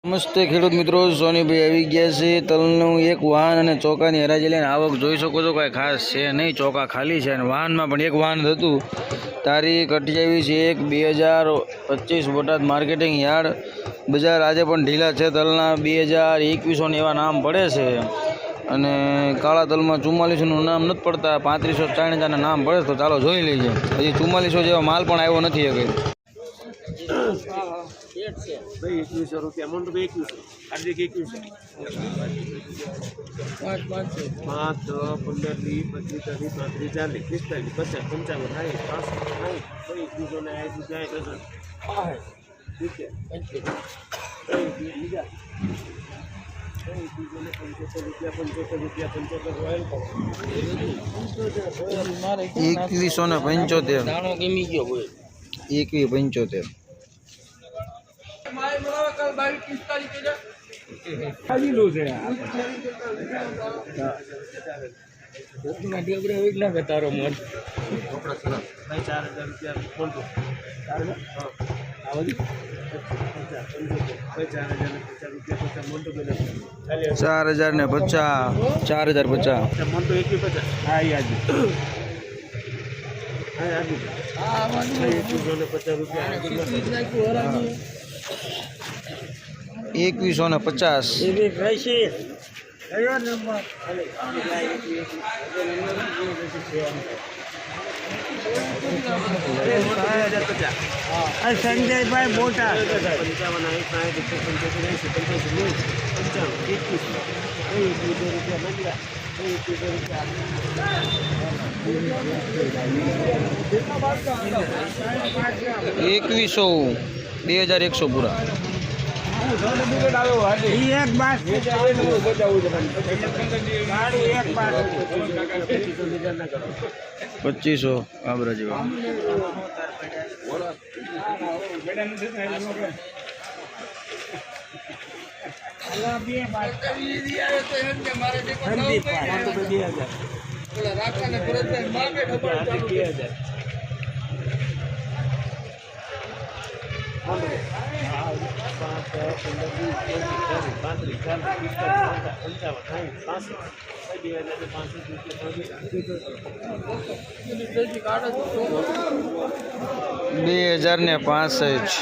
નમસ્તે ખેડૂત મિત્રો, સોનીભાઈ આવી ગયા છે. તલનું એક વાહન અને ચોકાની હરાજી લઈને આવક જોઈ શકો છો. કાંઈ ખાસ છે નહીં, ચોકા ખાલી છે અને વાહનમાં પણ એક વાહન હતું. તારીખ 28/1/2025 બોટાદ માર્કેટિંગ યાર્ડ બજાર. આજે પણ ઢીલા છે તલના. 2021 એવા નામ પડે છે અને કાળા તલમાં 4400નું નામ નથી પડતા. 3500-4000ના નામ પડે. તો ચાલો જોઈ લઈએ. હજી 4400 જેવા માલ પણ આવ્યો નથી હવે. भाई 2100 रुपया अमाउंट भाई 2100 आज के 2100 5 5 15 20 25 30 40 45 50 55 60 55 भाई 2100 ने आई जाए डजन ठीक है 2175 खाली लो से तारो मन भाई 4000 रुपया बोल दो 4050 मोटो 150 हाँ याद हाँ याद 2150 रुपया 2150 संजय भाई बोटा 2100 पूरा एक बात 2500 आबरा जेवा ₹2065